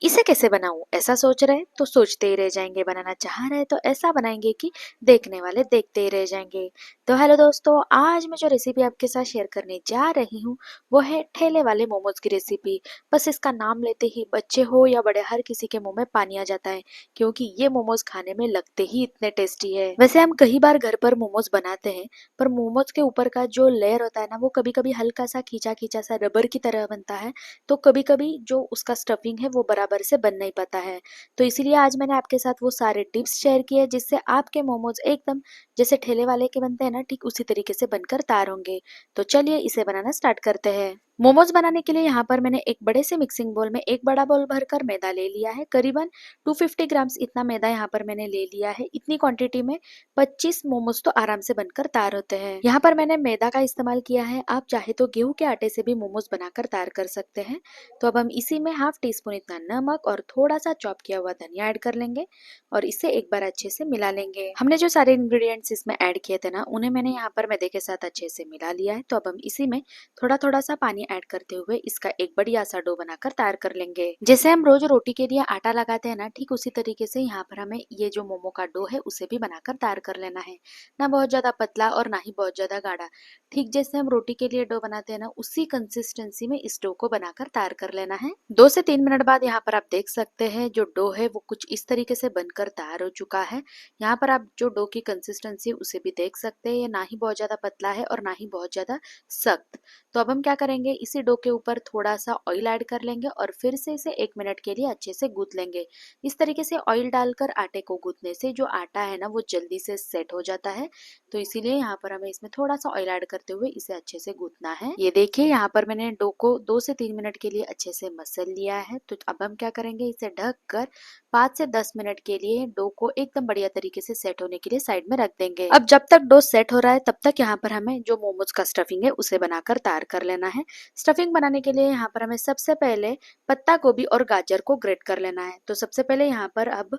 इसे कैसे बनाऊं ऐसा सोच रहे तो सोचते ही रह जाएंगे, बनाना चाह रहे तो ऐसा बनाएंगे कि देखने वाले देखते ही रह जाएंगे। तो हेलो दोस्तों, आज मैं जो रेसिपी आपके साथ शेयर करने जा रही हूँ वो है ठेले वाले मोमोज की रेसिपी। बस इसका नाम लेते ही बच्चे हो या बड़े हर किसी के मुंह में पानी आ जाता है, क्योंकि ये मोमोज खाने में लगते ही इतने टेस्टी है। वैसे हम कई बार घर पर मोमोज बनाते हैं, पर मोमोज के ऊपर का जो लेयर होता है ना, वो कभी कभी हल्का सा खींचा खींचा सा रबर की तरह बनता है। तो कभी कभी जो उसका स्टफिंग है वो बराबर से बन नहीं पाता है। तो इसीलिए आज मैंने आपके साथ वो सारे टिप्स शेयर किए जिससे आपके मोमोज एकदम जैसे ठेले वाले के बनते हैं ना, ठीक उसी तरीके से बनकर तैयार होंगे। तो चलिए इसे बनाना स्टार्ट करते हैं। मोमोज बनाने के लिए यहाँ पर मैंने एक बड़े से मिक्सिंग बोल में एक बड़ा बोल भरकर मैदा ले लिया है। करीबन 250 ग्राम्स इतना मैदा यहाँ पर मैंने ले लिया है। इतनी क्वांटिटी में 25 मोमोज तो आराम से बनकर तैयार होते हैं। यहाँ पर मैंने मैदा का इस्तेमाल किया है, आप चाहे तो गेहूं के आटे से भी मोमोज बनाकर तैयार कर सकते हैं। तो अब हम इसी में हाफ टी स्पून इतना नमक और थोड़ा सा चॉप किया हुआ धनिया ऐड कर लेंगे और इसे एक बार अच्छे से मिला लेंगे। हमने जो सारे इंग्रेडिएंट्स इसमें ऐड किए थे ना, उन्हें मैंने यहाँ पर मैदे के साथ अच्छे से मिला लिया है। तो अब हम इसी में थोड़ा थोड़ा सा पानी ऐड करते हुए इसका एक बढ़िया सा डो बनाकर तैयार कर लेंगे। जैसे हम रोज रोटी के लिए आटा लगाते हैं ना, ठीक उसी तरीके से यहाँ पर हमें ये जो मोमो का डो है उसे भी बनाकर तैयार कर लेना है। ना बहुत ज्यादा पतला और ना ही बहुत ज्यादा गाढ़ा, ठीक जैसे हम रोटी के लिए डो बनाते हैं ना, उसी कंसिस्टेंसी में इस डो को बनाकर तैयार कर लेना है। 2 से 3 मिनट बाद यहाँ पर आप देख सकते हैं जो डो है वो कुछ इस तरीके से बनकर तैयार हो चुका है। यहाँ पर आप जो डो की कंसिस्टेंसी उसे भी देख सकते हैं, ये ना ही बहुत ज्यादा पतला है और ना ही बहुत ज्यादा सख्त। तो अब हम क्या करेंगे, इसी डो के ऊपर थोड़ा सा ऑयल ऐड कर लेंगे और फिर से इसे 1 मिनट के लिए अच्छे से गूंथ लेंगे। इस तरीके से ऑयल डालकर आटे को गूंथने से जो आटा है ना वो जल्दी से सेट हो जाता है। तो इसीलिए यहाँ पर हमें इसमें थोड़ा सा ऑयल ऐड करते हुए इसे अच्छे से गूंथना है। ये देखिए यहाँ पर मैंने डो को 2 से 3 मिनट के लिए अच्छे से मसल लिया है। तो अब हम क्या करेंगे, इसे ढक कर 5 से 10 मिनट के लिए डो को एकदम बढ़िया तरीके से सेट होने के लिए साइड में रख देंगे। अब जब तक डो सेट हो रहा है तब तक यहाँ पर हमें जो मोमोज का स्टफिंग है उसे बनाकर तैयार कर लेना है। स्टफिंग बनाने के लिए यहाँ पर हमें सबसे पहले पत्ता गोभी और गाजर को ग्रेट कर लेना है। तो सबसे पहले यहाँ पर अब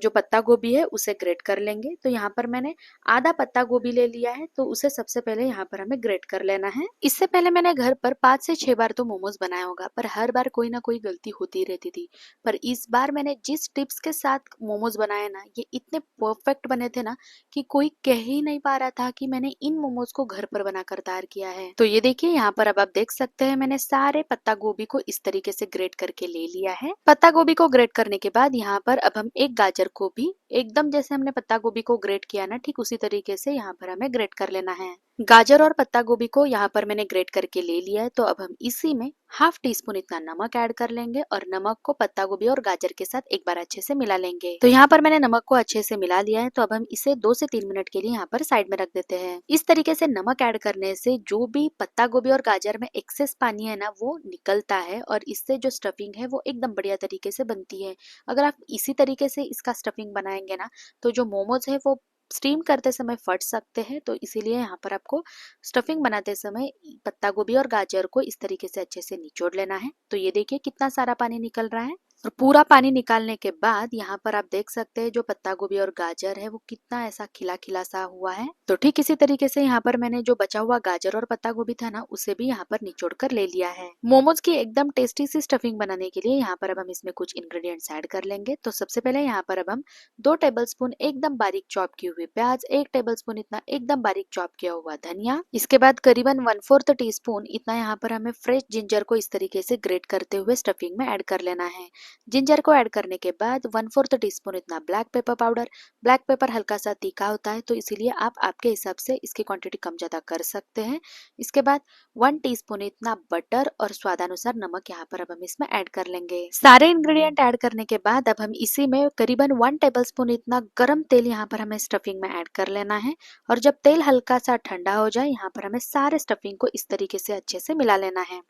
जो पत्ता गोभी है उसे ग्रेट कर लेंगे। तो यहाँ पर मैंने आधा पत्ता गोभी ले लिया है, तो उसे सबसे पहले यहाँ पर हमें ग्रेट कर लेना है। इससे पहले मैंने घर पर 5 से 6 बार तो मोमोज बनाया होगा, पर हर बार कोई ना कोई गलती होती रहती थी। पर इस बार मैंने जिस टिप्स के साथ मोमोज बनाए ना, ये इतने परफेक्ट बने थे ना कि कोई कह ही नहीं पा रहा था कि मैंने इन मोमोज को घर पर बनाकर तैयार किया है। तो ये देखिए यहाँ पर अब आप देख सकते हैं मैंने सारे पत्ता गोभी को इस तरीके से ग्रेट करके ले लिया है। पत्ता गोभी को ग्रेट करने के बाद यहाँ पर अब हम एक गाजर को भी एकदम जैसे हमने पत्ता गोभी को ग्रेट किया ना, ठीक उसी तरीके से यहाँ पर हमें ग्रेट कर लेना है। गाजर और पत्ता गोभी को यहाँ पर मैंने ग्रेट करके ले लिया है। तो अब हम इसी में हाफ टी स्पून इतना नमक ऐड कर लेंगे और नमक को पत्ता गोभी और गाजर के साथ एक बार अच्छे से मिला लेंगे। तो यहाँ पर मैंने नमक को अच्छे से मिला लिया है। तो अब हम इसे 2 से 3 मिनट के लिए यहाँ पर साइड में रख देते हैं। इस तरीके से नमक ऐड करने से जो भी पत्ता गोभी और गाजर में एक्सेस पानी है ना वो निकलता है और इससे जो स्टफिंग है वो एकदम बढ़िया तरीके से बनती है। अगर आप इसी तरीके से इसका स्टफिंग बनाएंगे ना, तो जो मोमोज है वो स्टीम करते समय फट सकते हैं। तो इसीलिए यहाँ पर आपको स्टफिंग बनाते समय पत्ता गोभी और गाजर को इस तरीके से अच्छे से निचोड़ लेना है। तो ये देखिए कितना सारा पानी निकल रहा है। और पूरा पानी निकालने के बाद यहाँ पर आप देख सकते हैं जो पत्ता गोभी और गाजर है वो कितना ऐसा खिला खिला सा हुआ है। तो ठीक इसी तरीके से यहाँ पर मैंने जो बचा हुआ गाजर और पत्ता गोभी था ना, उसे भी यहाँ पर निचोड़ कर ले लिया है। मोमोज की एकदम टेस्टी सी स्टफिंग बनाने के लिए यहाँ पर अब हम इसमें कुछ इंग्रेडिएंट्स ऐड कर लेंगे। तो सबसे पहले यहाँ पर अब हम 2 टेबलस्पून एकदम बारीक चॉप की हुई प्याज, 1 टेबलस्पून इतना एकदम बारीक चॉप किया हुआ धनिया, इसके बाद करीबन 1/4 टीस्पून इतना यहाँ पर हमें फ्रेश जिंजर को इस तरीके से ग्रेट करते हुए स्टफिंग में ऐड कर लेना है। जिंजर को ऐड करने के बाद 1/4 टीस्पून इतना black pepper powder. Black pepper हल्का सा तीखा होता है, तो इसीलिए आप आपके हिसाब से इसकी क्वांटिटी कम ज्यादा कर सकते हैं। इसके बाद 1 टीस्पून इतना बटर और स्वादानुसार नमक यहाँ पर अब हम इसमें ऐड कर लेंगे। सारे इंग्रेडिएंट ऐड करने के बाद अब हम इसी में करीबन 1 टेबलस्पून इतना गरम तेल यहाँ पर हमें स्टफिंग में ऐड कर लेना है। और जब तेल हल्का सा ठंडा हो जाए, यहाँ पर हमें सारे स्टफिंग को इस तरीके से अच्छे से मिला लेना है।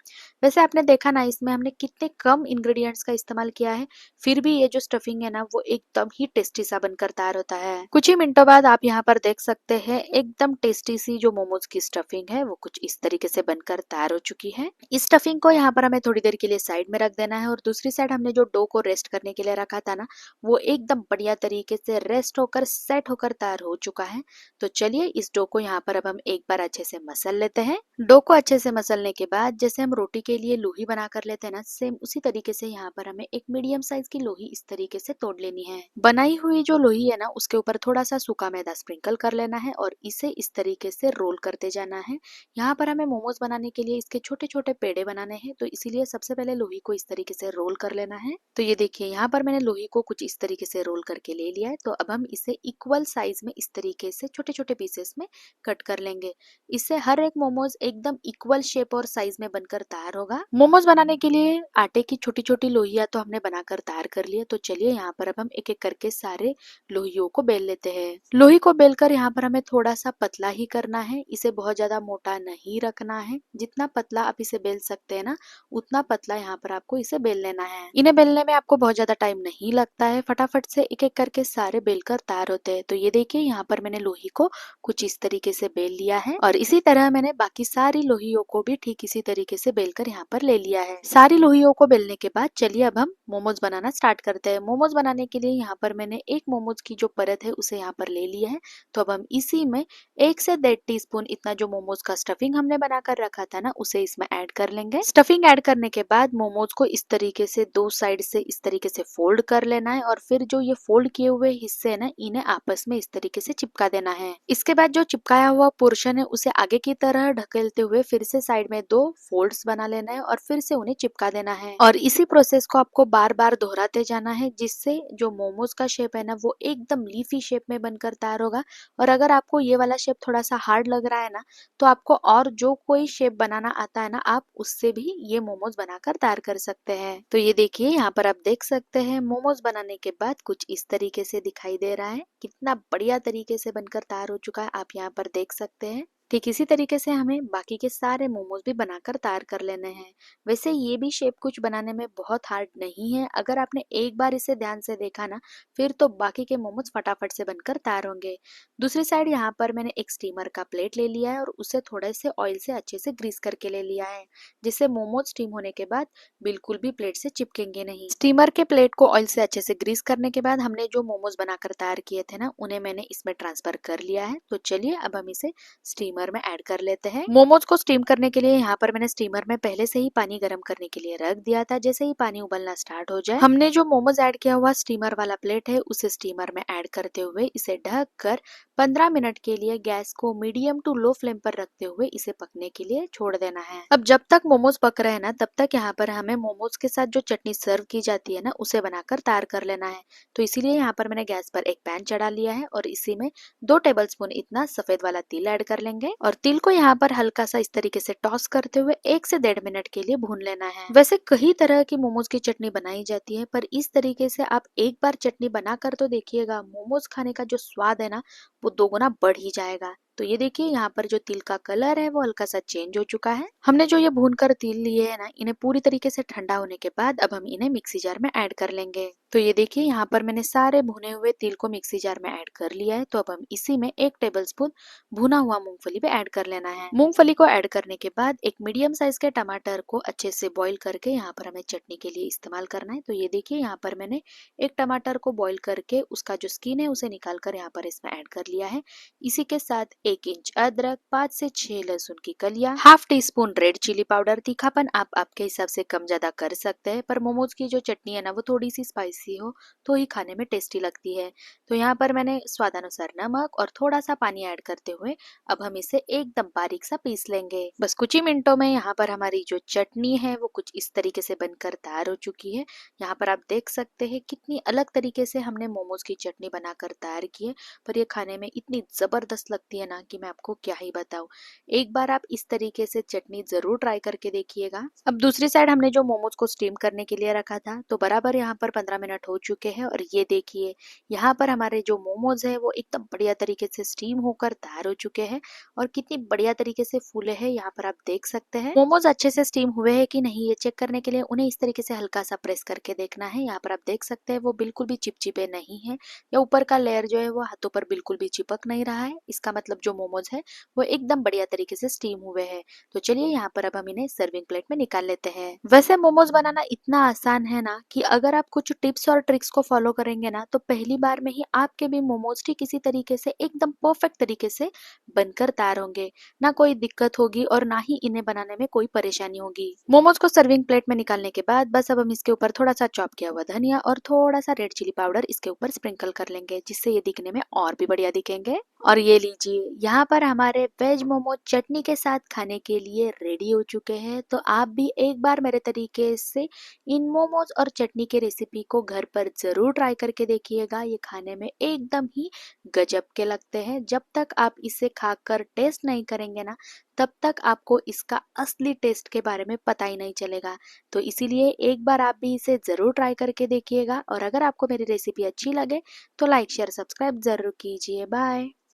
वैसे आपने देखा ना, इसमें हमने कितने कम इंग्रेडिएंट्स का इस्तेमाल किया है, फिर भी ये जो स्टफिंग है ना वो एकदम ही टेस्टी सा बनकर तैयार होता है। कुछ ही मिनटों बाद आप यहाँ पर देख सकते हैं एकदम टेस्टी सी जो मोमोज की स्टफिंग है वो कुछ इस तरीके से बनकर तैयार हो चुकी है। इस स्टफिंग को यहाँ पर हमें थोड़ी देर के लिए साइड में रख देना है और दूसरी साइड हमने जो डो को रेस्ट करने के लिए रखा था ना, वो एकदम बढ़िया तरीके से रेस्ट होकर सेट होकर तैयार हो चुका है। तो चलिए इस डो को यहाँ पर अब हम एक बार अच्छे से मसल लेते हैं। डो को अच्छे से मसलने के बाद जैसे हम रोटी के लिए लोही बना कर लेते हैं ना, सेम उसी तरीके से यहाँ पर हमें एक मीडियम साइज की लोही इस तरीके से तोड़ लेनी है। बनाई हुई जो लोही है ना उसके ऊपर थोड़ा सा सूखा मैदा स्प्रिंकल कर लेना है और इसे इस तरीके से रोल करते जाना है। यहाँ पर हमें मोमोज बनाने के लिए इसके छोटे छोटे पेड़े बनाने हैं, तो इसीलिए सबसे पहले लोही को इस तरीके से रोल कर लेना है। तो ये देखिए यहाँ पर मैंने लोही को कुछ इस तरीके से रोल करके ले लिया है। तो अब हम इसे इक्वल साइज में इस तरीके से छोटे छोटे पीसेस में कट कर लेंगे। इससे हर एक मोमोज एकदम इक्वल शेप और साइज में बनकर तैयार होगा। मोमोज बनाने के लिए आटे की छोटी छोटी लोहिया तो हमने बनाकर तैयार कर लिया। तो चलिए यहाँ पर अब हम एक एक करके सारे लोहियों को बेल लेते हैं। लोही को बेलकर यहाँ पर हमें थोड़ा सा पतला ही करना है, इसे बहुत ज्यादा मोटा नहीं रखना है। जितना पतला आप इसे बेल सकते हैं ना उतना पतला यहाँ पर आपको इसे बेल लेना है। इन्हें बेलने में आपको बहुत ज्यादा टाइम नहीं लगता है, फटाफट से एक एक करके सारे बेलकर तैयार होते हैं। तो ये देखिए यहाँ पर मैंने लोही को कुछ इस तरीके से बेल लिया है और इसी तरह मैंने बाकी सारी लोहियों को भी ठीक इसी तरीके से बेलकर यहाँ पर ले लिया है। सारी लोहियों को बेलने के बाद चलिए अब हम मोमोज बनाना स्टार्ट करते हैं। मोमोज बनाने के लिए यहाँ पर मैंने एक मोमोज की जो परत है उसे यहाँ पर ले लिया है। तो अब हम इसी में 1 से 1.5 टीस्पून इतना जो मोमोज का स्टफिंग हमने बनाकर रखा था ना उसे इसमें ऐड कर लेंगे। स्टफिंग ऐड करने के बाद मोमोज को इस तरीके से दो साइड से इस तरीके से फोल्ड कर लेना है और फिर जो ये फोल्ड किए हुए हिस्से है ना इन्हें आपस में इस तरीके से चिपका देना है। इसके बाद जो चिपकाया हुआ पोर्शन है उसे आगे की तरह ढकेलते हुए फिर से साइड में 2 फोल्ड्स बना लेना है और फिर से उन्हें चिपका देना है। और इसी प्रोसेस को आपको बार बार दोहराते जाना है जिससे जो मोमोज का शेप है ना वो एकदम लीफी शेप में बनकर तैयार होगा। और अगर आपको ये वाला शेप थोड़ा सा हार्ड लग रहा है ना तो आपको और जो कोई शेप बनाना आता है ना आप उससे भी ये मोमोज बनाकर तैयार कर सकते हैं। तो ये देखिए यहाँ पर आप देख सकते हैं मोमोज बनाने के बाद कुछ इस तरीके से दिखाई दे रहा है। कितना बढ़िया तरीके से बनकर तैयार हो चुका है, आप यहाँ पर देख सकते हैं। ठीक इसी तरीके से हमें बाकी के सारे मोमोज भी बनाकर तैयार कर लेने हैं। वैसे ये भी शेप कुछ बनाने में बहुत हार्ड नहीं है, अगर आपने एक बार इसे ध्यान से देखा ना फिर तो बाकी के मोमोज फटाफट से बनकर तैयार होंगे। दूसरी साइड यहाँ पर मैंने एक स्टीमर का प्लेट ले लिया है और उसे थोड़े से ऑयल से अच्छे से ग्रीस करके ले लिया है जिससे मोमोज स्टीम होने के बाद बिल्कुल भी प्लेट से चिपकेंगे नहीं। स्टीमर के प्लेट को ऑयल से अच्छे से ग्रीस करने के बाद हमने जो मोमोज बनाकर तैयार किए थे ना उन्हें मैंने इसमें ट्रांसफर कर लिया है। तो चलिए अब हम इसे स्टीमर में ऐड कर लेते हैं। मोमोज को स्टीम करने के लिए यहाँ पर मैंने स्टीमर में पहले से ही पानी गर्म करने के लिए रख दिया था। जैसे ही पानी उबलना स्टार्ट हो जाए हमने जो मोमोज ऐड किया हुआ स्टीमर वाला प्लेट है उसे स्टीमर में ऐड करते हुए इसे ढक कर 15 मिनट के लिए गैस को मीडियम टू लो फ्लेम पर रखते हुए इसे पकने के लिए छोड़ देना है। अब जब तक मोमोज पक रहे हैं ना तब तक यहाँ पर हमें मोमोज के साथ जो चटनी सर्व की जाती है ना उसे बनाकर तैयार कर लेना है। तो इसीलिए यहाँ पर मैंने गैस पर एक पैन चढ़ा लिया है और इसी में 2 टेबलस्पून इतना सफेद वाला तिल ऐड कर लेंगे और तिल को यहाँ पर हल्का सा इस तरीके से टॉस करते हुए 1 से 1.5 मिनट के लिए भून लेना है। वैसे कई तरह की मोमोज की चटनी बनाई जाती है पर इस तरीके से आप एक बार चटनी बनाकर तो देखिएगा, मोमोज खाने का जो स्वाद है ना वो दोगुना बढ़ ही जाएगा। तो ये देखिए यहाँ पर जो तिल का कलर है वो हल्का सा चेंज हो चुका है। हमने जो ये भूनकर तिल लिए है ना इन्हें पूरी तरीके से ठंडा होने के बाद अब हम इन्हें मिक्सी जार में ऐड कर लेंगे। तो ये देखिए यहाँ पर मैंने सारे भुने हुए तिल को मिक्सी जार में ऐड कर लिया है। तो अब हम इसी में 1 टेबलस्पून भुना हुआ मूंगफली भी ऐड कर लेना है। मूंगफली को ऐड करने के बाद एक मीडियम साइज के टमाटर को अच्छे से बॉईल करके यहाँ पर हमें चटनी के लिए इस्तेमाल करना है। तो ये देखिए यहाँ पर मैंने एक टमाटर को बॉईल करके उसका जो स्किन है उसे निकाल कर यहाँ पर इसमें ऐड कर लिया है। इसी के साथ 1 इंच अदरक, 5 से 6 लहसुन की कलियां, half teaspoon red chilli powder. तीखापन आप आपके हिसाब से कम ज्यादा कर सकते हैं पर मोमोज की जो चटनी है ना वो थोड़ी सी स्पाइसी हो तो ही खाने में टेस्टी लगती है। तो यहाँ पर मैंने स्वादानुसार नमक और थोड़ा सा पानी ऐड करते हुए अब हम इसे एकदम बारीक सा पीस लेंगे। बस कुछ ही मिनटों में यहाँ पर हमारी जो चटनी है वो कुछ इस तरीके से बनकर तैयार हो चुकी है। यहाँ पर आप देख सकते हैं कितनी अलग तरीके से हमने मोमोज की चटनी बनाकर तैयार की है पर ये खाने में इतनी जबरदस्त लगती है ना कि मैं आपको क्या ही बताऊं। एक बार आप इस तरीके से चटनी जरूर ट्राई करके देखिएगा। अब दूसरी साइड हमने जो मोमोज को स्टीम करने के लिए रखा था तो बराबर यहाँ पर 15 मिनट हो चुके हैं और ये देखिए यहाँ पर हमारे जो मोमोज है वो एकदम बढ़िया तरीके से स्टीम होकर तैयार हो चुके हैं और कितनी बढ़िया तरीके से फूले हैं यहाँ पर आप देख सकते हैं। मोमोज अच्छे से स्टीम हुए हैं कि नहीं ये चेक करने के लिए उन्हें इस तरीके से हल्का सा प्रेस करके देखना है। यहाँ पर आप देख सकते हैं वो बिल्कुल भी चिपचिपे नहीं है या ऊपर का लेयर जो है वो हाथों पर बिल्कुल भी चिपक नहीं रहा है। इसका मतलब जो मोमोज है वो एकदम बढ़िया तरीके से स्टीम हुए हैं। तो चलिए यहाँ पर अब हम इन्हें सर्विंग प्लेट में निकाल लेते हैं। वैसे मोमोज बनाना इतना आसान है ना कि अगर आप कुछ टिप्स टिप्स और ट्रिक्स को फॉलो करेंगे ना तो पहली बार में ही आपके भी मोमोज ठीक इसी तरीके से एकदम परफेक्ट तरीके से बनकर तैयार होंगे। ना कोई दिक्कत होगी और ना ही इन्हें बनाने में कोई परेशानी होगी। मोमोज को सर्विंग प्लेट में निकालने के बाद बस अब हम इसके ऊपर थोड़ा सा चॉप किया हुआ धनिया और थोड़ा सा रेड चिली पाउडर इसके ऊपर स्प्रिंकल कर लेंगे, जिससे ये दिखने में और भी बढ़िया दिखेंगे। और ये लीजिए, यहाँ पर हमारे वेज मोमो चटनी के साथ खाने के लिए रेडी हो चुके हैं। तो आप भी एक बार मेरे तरीके से इन मोमोज और चटनी के रेसिपी को घर पर जरूर ट्राई करके देखिएगा। ये खाने में एकदम ही गजब के लगते हैं। जब तक आप इसे खाकर टेस्ट नहीं करेंगे ना, तब तक आपको इसका असली टेस्ट के बारे में पता ही नहीं चलेगा। तो इसीलिए एक बार आप भी इसे ज़रूर ट्राई करके देखिएगा। और अगर आपको मेरी रेसिपी अच्छी लगे तो लाइक शेयर सब्सक्राइब ज़रूर कीजिए। बाय।